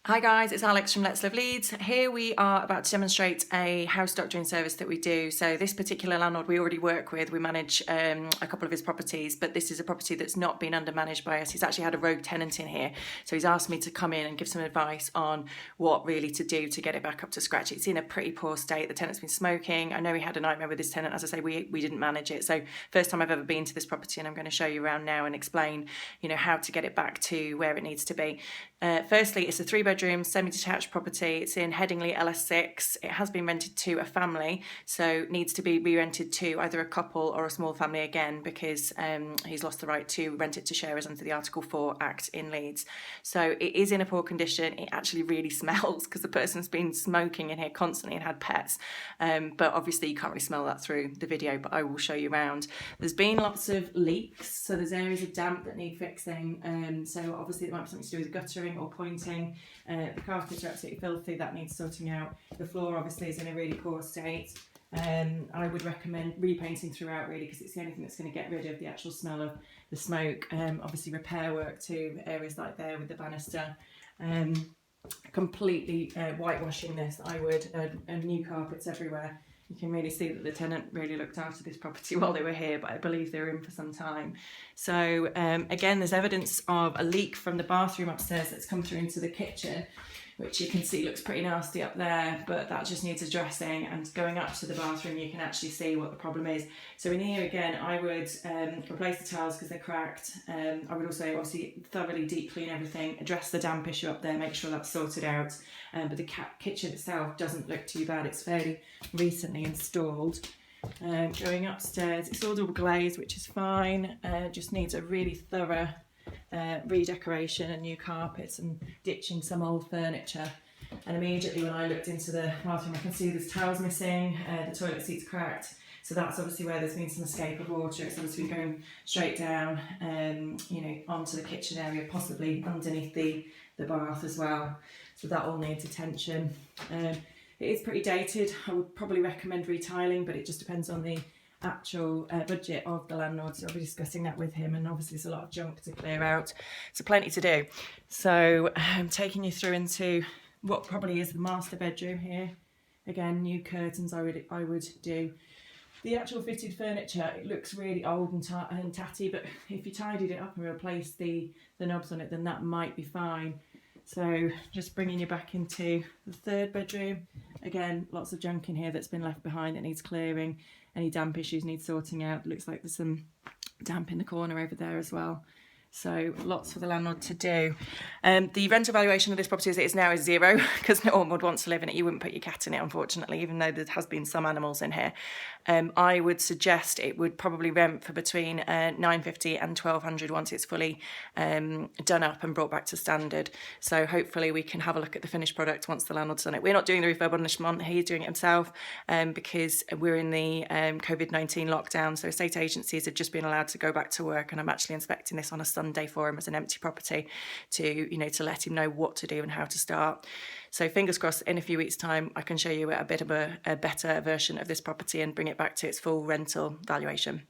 Hi guys, it's Alex from Let's Live Leeds. Here we are about to demonstrate a house doctoring service that we do. So this particular landlord we already work with, we manage a couple of his properties, but this is a property that's not been under managed by us. He's actually had a rogue tenant in here. So he's asked me to come in and give some advice on what really to do to get it back up to scratch. It's in a pretty poor state. The tenant's been smoking. I know he had a nightmare with this tenant. As I say, we didn't manage it. So first time I've ever been to this property, and I'm going to show you around now and explain, how to get it back to where it needs to be. Firstly, it's a 3-bedroom semi-detached property. It's in Headingley LS6. It has been rented to a family, so needs to be re-rented to either a couple or a small family again, because he's lost the right to rent it to sharers under the Article 4 Act in Leeds. So it is in a poor condition. It actually really smells because the person's been smoking in here constantly and had pets. But obviously you can't really smell that through the video, but I will show you around. There's been lots of leaks, so there's areas of damp that need fixing. So obviously it might be something to do with guttering or pointing. The carpets are absolutely filthy, that needs sorting out. The floor obviously is in a really poor state. I would recommend repainting throughout, really, because it's the only thing that's going to get rid of the actual smell of the smoke. Obviously repair work to areas like there with the banister. Completely whitewashing this, I would, and new carpets everywhere. You can really see that the tenant really looked after this property while they were here, but I believe they were in for some time. So again, there's evidence of a leak from the bathroom upstairs that's come through into the kitchen, which you can see looks pretty nasty up there, but that just needs addressing. And going up to the bathroom, you can actually see what the problem is. So in here again, I would replace the tiles because they're cracked. I would also obviously thoroughly deep clean everything, address the damp issue up there, make sure that's sorted out. But the kitchen itself doesn't look too bad. It's fairly recently installed. Going upstairs, it's all double glazed, which is fine. Just needs a really thorough redecoration and new carpets and ditching some old furniture. And immediately when I looked into the bathroom, I can see there's towels missing, the toilet seat's cracked. So that's obviously where there's been some escape of water. It's obviously been going straight down, onto the kitchen area, possibly underneath the bath as well. So that all needs attention. It is pretty dated. I would probably recommend retiling, but it just depends on the actual budget of the landlord, so I'll be discussing that with him. And obviously there's a lot of junk to clear out, so plenty to do. So I'm taking you through into what probably is the master bedroom here. Again, new curtains I would do. The actual fitted furniture, it looks really old and tatty, but if you tidied it up and replaced the knobs on it, then that might be fine. So just bringing you back into the 3rd bedroom. Again, lots of junk in here that's been left behind that needs clearing. Any damp issues need sorting out. Looks like there's some damp in the corner over there as well. So lots for the landlord to do. The rental valuation of this property as it is now is 0, because no one would want to live in it. You wouldn't put your cat in it, unfortunately, even though there has been some animals in here. I would suggest it would probably rent for between £950 and £1,200 once it's fully done up and brought back to standard. So hopefully we can have a look at the finished product once the landlord's done it. We're not doing the refurb on this month. He's doing it himself because we're in the COVID-19 lockdown. So estate agencies have just been allowed to go back to work, and I'm actually inspecting this on a Sunday for him as an empty property to let him know what to do and how to start. So fingers crossed, in a few weeks' time I can show you a bit of a better version of this property and bring it back to its full rental valuation.